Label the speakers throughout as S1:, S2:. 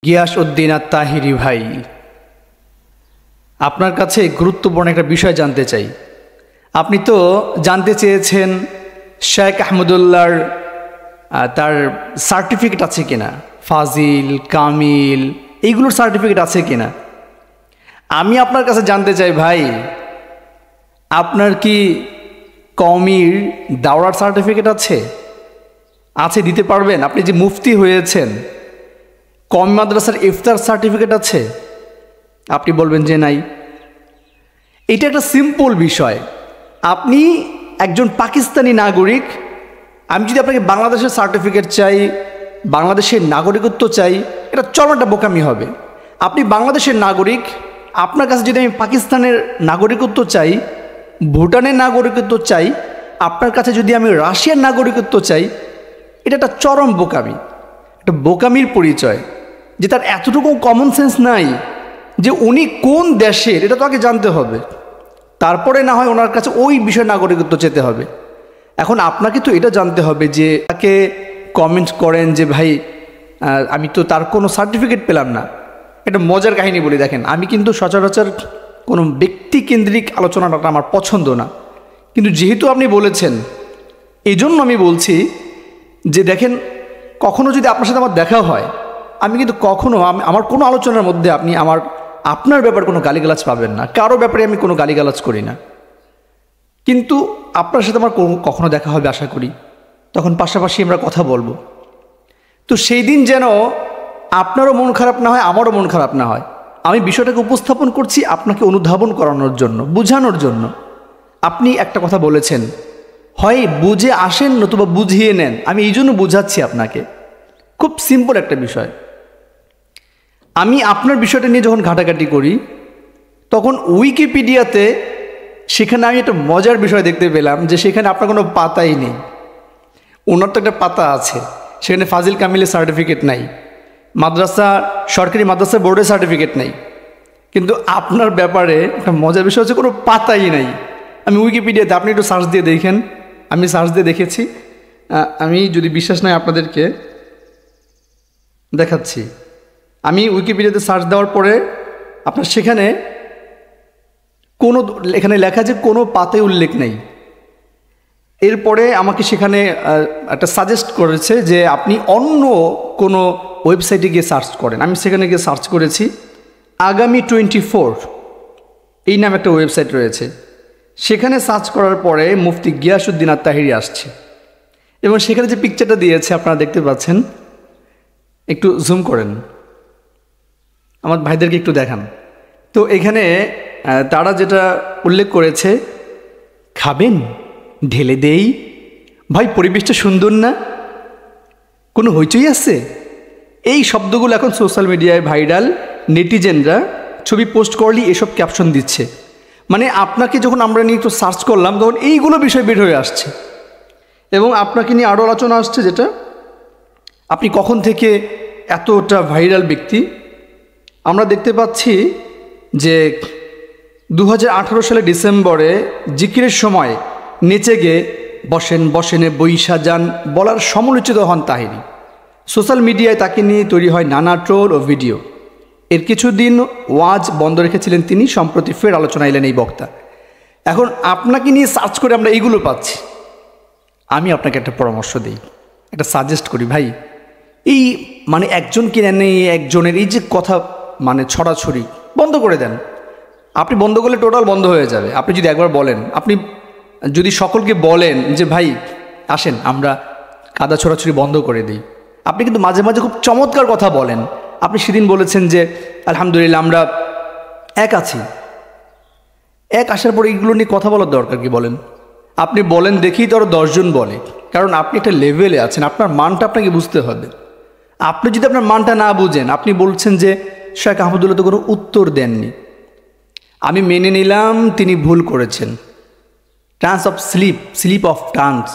S1: গিয়াসউদ্দিন আত-তাহিরি ভাই, আপনার কাছে গুরুত্বপূর্ণ একটা বিষয় জানতে চাই। আপনি তো জানতে চেয়েছেন শেখ আহমদুল্লাহর তার সার্টিফিকেট আছে কিনা, ফাজিল, কামিল, এইগুলোর সার্টিফিকেট আছে কিনা। আমি আপনার কাছে জানতে চাই ভাই, আপনার কি কওমির দাওরার সার্টিফিকেট আছে? দিতে পারবেন? আপনি যে মুফতি হয়েছেন, কওমি মাদ্রাসার ইফতার সার্টিফিকেট আছে? আপনি বলবেন যে নাই। এটা একটা সিম্পল বিষয়। আপনি একজন পাকিস্তানি নাগরিক, আমি যদি আপনাকে বাংলাদেশের সার্টিফিকেট চাই, বাংলাদেশের নাগরিকত্ব চাই, এটা চরম একটা বোকামি হবে। আপনি বাংলাদেশের নাগরিক, আপনার কাছে যদি আমি পাকিস্তানের নাগরিকত্ব চাই, ভুটানের নাগরিকত্ব চাই, আপনার কাছে যদি আমি রাশিয়ার নাগরিকত্ব চাই, এটা একটা চরম বোকামি, একটা বোকামির পরিচয়। যে তার এতটুকু কমন সেন্স নাই যে উনি কোন দেশের, এটা তো আগে জানতে হবে, তারপরে না হয় ওনার কাছে ওই বিষয়ে নাগরিকত্ব চেতে হবে। এখন আপনাকে তো এটা জানতে হবে যে তাকে কমেন্ট করেন যে ভাই আমি তো তার কোনো সার্টিফিকেট পেলাম না। একটা মজার কাহিনী বলি, দেখেন, আমি কিন্তু সচরাচর কোনো ব্যক্তিকেন্দ্রিক আলোচনাটা আমার পছন্দ না, কিন্তু যেহেতু আপনি বলেছেন এই জন্য আমি বলছি যে দেখেন, কখনো যদি আপনার সাথে আমার দেখা হয়, আমি কিন্তু কখনো আমার কোনো আলোচনার মধ্যে আপনি আপনার ব্যাপারে কোনো গালিগালাজ পাবেন না। কারো ব্যাপারে আমি কোনো গালিগালাজ করি না, কিন্তু আপনার সাথে আমার কখনো দেখা হবে আশা করি, তখন পাশাপাশি আমরা কথা বলবো। তো সেই দিন যেন আপনারও মন খারাপ না হয়, আমারও মন খারাপ না হয়। আমি বিষয়টাকে উপস্থাপন করছি আপনাকে অনুধাবন করানোর জন্য, বোঝানোর জন্য। আপনি একটা কথা বলেছেন, হয় বুঝে আসেন নতুবা বুঝিয়ে নেন। আমি এই জন্য বুঝাচ্ছি আপনাকে, খুব সিম্পল একটা বিষয়। আমি আপনার বিষয়টা নিয়ে যখন ঘাটাঘাটি করি, তখন উইকিপিডিয়াতে সেখানে আমি একটা মজার বিষয় দেখতে পেলাম যে সেখানে আপনার কোনো পাতাই নেই। ওনার তো একটা পাতা আছে, সেখানে ফাজিল কামিলের সার্টিফিকেট নাই, সরকারি মাদ্রাসা বোর্ডের সার্টিফিকেট নাই, কিন্তু আপনার ব্যাপারে একটা মজার বিষয় হচ্ছে কোনো পাতাই নাই। আমি উইকিপিডিয়াতে, আপনি একটু সার্চ দিয়ে দেখেন, আমি সার্চ দিয়ে দেখেছি, আমি যদি বিশ্বাস নয় আপনাদেরকে দেখাচ্ছি। আমি উইকিপিডিয়াতে সার্চ দেওয়ার পরে আপনার সেখানে এখানে লেখা যে কোনো পাতায় উল্লেখ নেই। এরপরে আমাকে সেখানে একটা সাজেস্ট করেছে যে আপনি অন্য কোনো ওয়েবসাইটে গিয়ে সার্চ করেন। আমি সেখানে গিয়ে সার্চ করেছি, আগামী 24 এই নামে একটা ওয়েবসাইট রয়েছে। সেখানে সার্চ করার পরে মুফতি গিয়াসউদ্দিন আত-তাহিরি আসছে, এবং সেখানে যে পিকচারটা দিয়েছে আপনারা দেখতে পাচ্ছেন, একটু জুম করেন, আমার ভাইদেরকে একটু দেখান। তো এখানে তারা যেটা উল্লেখ করেছে, খাবেন ঢেলে দেই। ভাই, পরিবেশটা সুন্দর না? কোনো হইচই আছে? এই শব্দগুলো এখন সোশ্যাল মিডিয়ায় ভাইরাল। নেটিজেনরা ছবি পোস্ট করলেই এসব ক্যাপশন দিচ্ছে। মানে আপনাকে যখন আমরা নিয়ে একটু সার্চ করলাম, তখন এইগুলো বিষয় বের হয়ে আসছে, এবং আপনাকে নিয়ে আরও আলোচনা আসছে, যেটা আপনি কখন থেকে এতটা ভাইরাল ব্যক্তি। আমরা দেখতে পাচ্ছি যে 2018 সালে ডিসেম্বরে জিকিরের সময় নেচে গিয়ে বসেন বসেনে বৈশা যান বলার সমালোচিত হন তাহিরি। সোশ্যাল মিডিয়ায় তাকে নিয়ে তৈরি হয় নানা ট্রোল ও ভিডিও। এর কিছুদিন ওয়াজ বন্ধ রেখেছিলেন তিনি, সম্প্রতি ফের আলোচনা এলেন এই বক্তা। এখন আপনাকে নিয়ে সার্চ করে আমরা এইগুলো পাচ্ছি। আমি আপনাকে একটা পরামর্শ দিই, একটা সাজেস্ট করি, ভাই, এই মানে একজনকে নেই একজনের এই যে কথা মানে ছড়াছড়ি বন্ধ করে দেন। আপনি বন্ধ করলে টোটাল বন্ধ হয়ে যাবে। আপনি যদি একবার বলেন, আপনি যদি সকলকে বলেন যে ভাই আসেন আমরা কাদা ছড়াছড়ি বন্ধ করে দিই, আপনি কিন্তু মাঝে মাঝে খুব চমৎকার কথা বলেন। আপনি সেদিন বলেছেন যে আলহামদুলিল্লাহ আমরা এক আছি। এক আসার পরে এইগুলো নিয়ে কথা বলার দরকার কি বলেন? আপনি বলেন দেখি তো আরও 10 জন বলে, কারণ আপনি একটা লেভেলে আছেন, আপনার মানটা আপনাকে বুঝতে হবে। আপনি যদি আপনার মানটা না বুঝেন, আপনি বলছেন যে শেখ আহমদুল্লাহ তো কোনো উত্তর দেননি। আমি মেনে নিলাম তিনি ভুল করেছেন। স্লিপ অফ টাংস,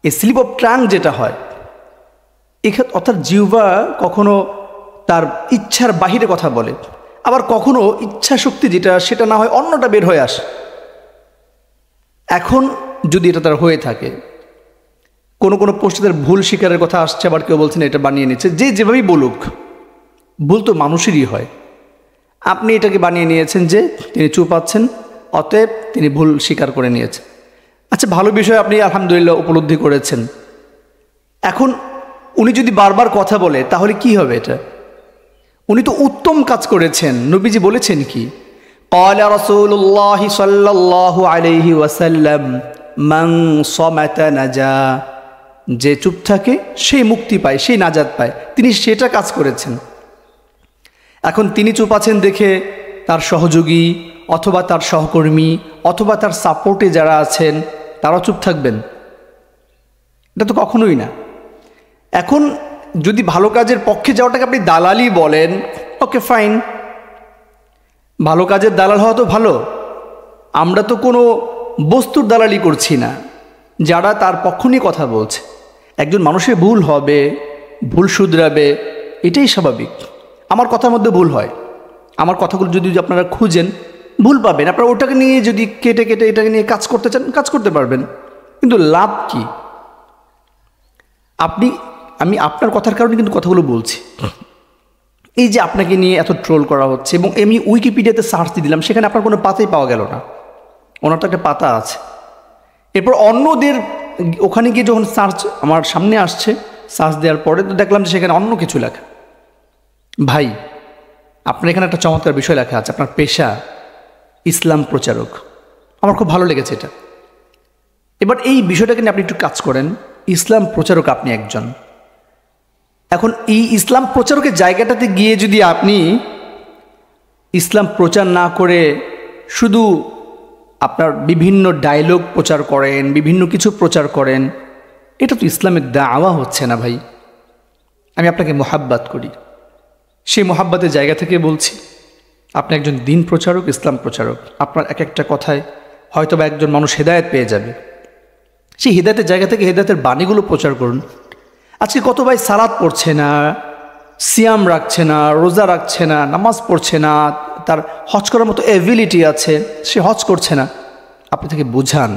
S1: এই স্লিপ অফ টাং যেটা হয় এক্ষেত্রে, অর্থাৎ জিহ্বা কখনো তার ইচ্ছার বাহিরে কথা বলে, আবার কখনো ইচ্ছা শক্তি যেটা সেটা না হয় অন্যটা বের হয়ে আসে। এখন যদি এটা তার হয়ে থাকে, কোনো পোস্টে তার ভুল স্বীকারের কথা আসছে, আবার কেউ বলছেন এটা বানিয়ে নিচ্ছে, যে যেভাবেই বলুক, ভুল তো মানুষেরই হয়। আপনি এটাকে বানিয়ে নিয়েছেন যে তিনি চুপ আছেন, অতএব তিনি ভুল স্বীকার করে নিয়েছেন। আচ্ছা, ভালো বিষয়, আপনি আলহামদুলিল্লাহ উপলব্ধি করেছেন। এখন উনি যদি বারবার কথা বলে তাহলে কি হবে? এটা উনি তো উত্তম কাজ করেছেন। নবীজি বলেছেন কি, قال رسول الله صلى الله عليه وسلم من صمت نجا, যে চুপ থাকে সেই মুক্তি পায়, সেই নাজাত পায়। তিনি সেটা কাজ করেছেন। এখন তিনি চুপ আছেন দেখে তার সহযোগী অথবা তার সহকর্মী অথবা তার সাপোর্টে যারা আছেন তারাও চুপ থাকবেন? এটা তো কখনোই না। এখন যদি ভালো কাজের পক্ষে যাওয়াটাকে আপনি দালালি বলেন, ওকে ফাইন, ভালো কাজের দালাল হওয়া তো ভালো। আমরা তো কোনো বস্তুর দালালি করছি না, যারা তার পক্ষ নিয়ে কথা বলছে। একজন মানুষের ভুল হবে, ভুল শুধরাবে, এটাই স্বাভাবিক। আমার কথার মধ্যে ভুল হয়, আমার কথাগুলো যদি আপনারা খুঁজেন ভুল পাবেন। আপনারা ওটাকে নিয়ে যদি কেটে কেটে এটাকে নিয়ে কাজ করতে চান, কাজ করতে পারবেন, কিন্তু লাভ কি? আমি আপনার কথার কারণে কিন্তু কথাগুলো বলছি। এই যে আপনাকে নিয়ে এত ট্রোল করা হচ্ছে, এবং আমি উইকিপিডিয়াতে সার্চ দিয়ে দিলাম, সেখানে আপনার কোনো পাতাই পাওয়া গেল না। ওনার তো একটা পাতা আছে। এরপর অন্যদের ওখানে গিয়ে যখন সার্চ আমার সামনে আসছে, সার্চ দেওয়ার পরে তো দেখলাম যে সেখানে অন্য কিছু লেখা। ভাই, আপনার এখানে একটা চমৎকার বিষয় লেখা আছে, আপনার পেশা ইসলাম প্রচারক। আমার খুব ভালো লেগেছে এটা। এবার এই বিষয়টাকে নিয়ে আপনি একটু কাজ করেন। ইসলাম প্রচারক আপনি একজন। এখন এই ইসলাম প্রচারকের জায়গাটাতে গিয়ে যদি আপনি ইসলাম প্রচার না করে শুধু আপনার বিভিন্ন ডায়লগ প্রচার করেন, বিভিন্ন কিছু প্রচার করেন, এটা তো ইসলামের দাওয়া হচ্ছে না ভাই। আমি আপনাকে মোহাব্বত করি, সেই মোহাব্বতের জায়গা থেকে বলছি, আপনি একজন দিন প্রচারক, ইসলাম প্রচারক। আপনার এক একটা কথায় হয়তো বা একজন মানুষ হেদায়েত পেয়ে যাবে। সেই হেদায়েতের জায়গা থেকে হেদায়েতের বাণীগুলো প্রচার করুন। আজকে কত ভাই সালাত পড়ছে না, সিয়াম রাখছে না, রোজা রাখছে না, নামাজ পড়ছে না, তার হজ করার মতো এবিলিটি আছে, সে হজ করছে না। আপনি তাকে বুঝান,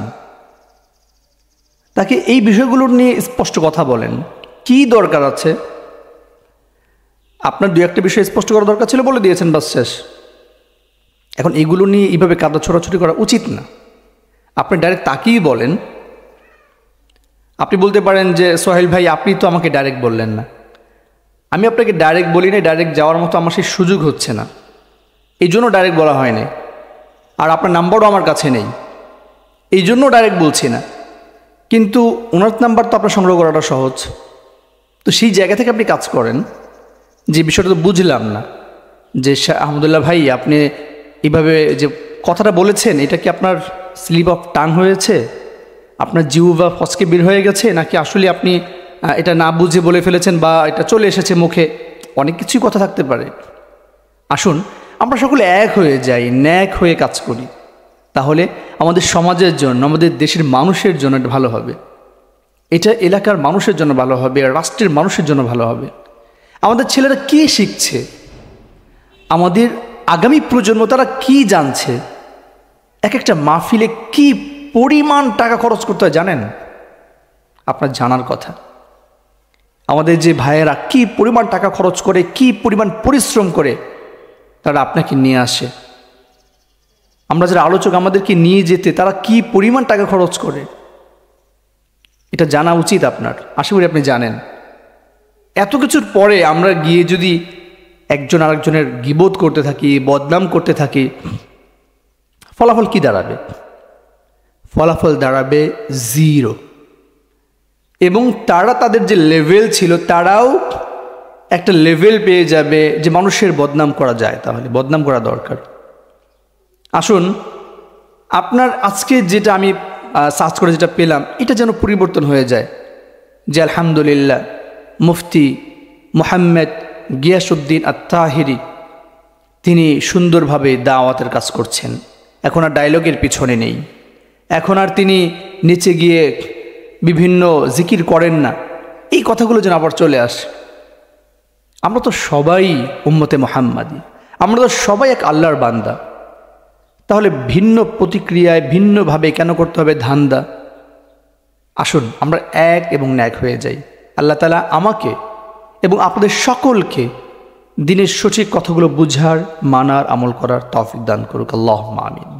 S1: তাকে এই বিষয়গুলো নিয়ে স্পষ্ট কথা বলেন। কি দরকার আছে? আপনার দু একটা বিষয় স্পষ্ট করা দরকার ছিল, বলে দিয়েছেন, বাস শেষ। এখন এগুলো নিয়ে এইভাবে কাদা ছোড়াছুটি করা উচিত না। আপনি ডাইরেক্ট তাকেই বলেন। আপনি বলতে পারেন যে সোহেল ভাই, আপনি তো আমাকে ডাইরেক্ট বললেন না। আমি আপনাকে ডাইরেক্ট বলি না, ডাইরেক্ট যাওয়ার মতো আমার সেই সুযোগ হচ্ছে না, এই জন্য ডাইরেক্ট বলা হয়নি। আর আপনার নাম্বারও আমার কাছে নেই, এই জন্য ডাইরেক্ট বলছি না। কিন্তু ওনার নাম্বার তো আপনার সংগ্রহ করাটা সহজ। তো সেই জায়গা থেকে আপনি কাজ করেন যে বিষয়টা তো বুঝলাম না, যে আহমদুল্লাহ ভাই আপনি এইভাবে যে কথাটা বলেছেন, এটা কি আপনার স্লিপ অফ টাং হয়েছে, আপনার জিহ্বা ফসকে বের হয়ে গেছে, নাকি আসলে আপনি এটা না বুঝে বলে ফেলেছেন, বা এটা চলে এসেছে মুখে? অনেক কিছুই কথা থাকতে পারে। আসুন আমরা সকলে এক হয়ে যাই, ন্যাক হয়ে কাজ করি, তাহলে আমাদের সমাজের জন্য, আমাদের দেশের মানুষের জন্য এটা ভালো হবে, এটা এলাকার মানুষের জন্য ভালো হবে, রাষ্ট্রের মানুষের জন্য ভালো হবে। আমাদের ছেলেরা কি শিখছে, আমাদের আগামী প্রজন্ম তারা কি জানছে, এক একটা মাহফিলে কি পরিমাণ টাকা খরচ করতে হয় জানেন? আপনার জানার কথা। আমাদের যে ভাইয়েরা কি পরিমাণ টাকা খরচ করে, কি পরিমাণ পরিশ্রম করে তারা আপনাকে নিয়ে আসে। আমরা যারা আলোচক, আমাদেরকে নিয়ে যেতে তারা কি পরিমাণ টাকা খরচ করে, এটা জানা উচিত আপনার। আশা করি আপনি জানেন। এত কিছুর পরে আমরা গিয়ে যদি একজন আরেকজনের গীবত করতে থাকি, বদনাম করতে থাকি, ফলাফল কি দাঁড়াবে? ফলাফল দাঁড়াবে জিরো। এবং তারা তাদের যে লেভেল ছিল, তারাও একটা লেভেল পেয়ে যাবে যে মানুষের বদনাম করা যায়, তাহলে বদনাম করা দরকার। আসুন আপনার আজকে যেটা আমি সার্চ করে যেটা পেলাম, এটা যেন পরিবর্তন হয়ে যায় যে আলহামদুলিল্লাহ মুফতি মুহাম্মদ গিয়াসউদ্দিন আত-তাহিরি তিনি সুন্দরভাবে দাওয়াতের কাজ করছেন। এখন আর ডায়লগের পিছনে নেই, এখন আর তিনি নিচে গিয়ে বিভিন্ন জিকির করেন না। এই কথাগুলো যেন আবার চলে আসে। আমরা তো সবাই উম্মতে মুহাম্মাদি, আমরা তো সবাই এক আল্লাহর বান্দা, তাহলে ভিন্ন প্রতিক্রিয়ায় ভিন্নভাবে কেন করতে হবে ধান্দা? আসুন আমরা এক এবং ন্যাক হয়ে যাই। আল্লাহ তাআলা আমাকে এবং আপনাদের সকলকে দিনের সঠিক কথাগুলো বুঝার, মানার, আমল করার তৌফিক দান করুক। আল্লাহুম্মা আমিন।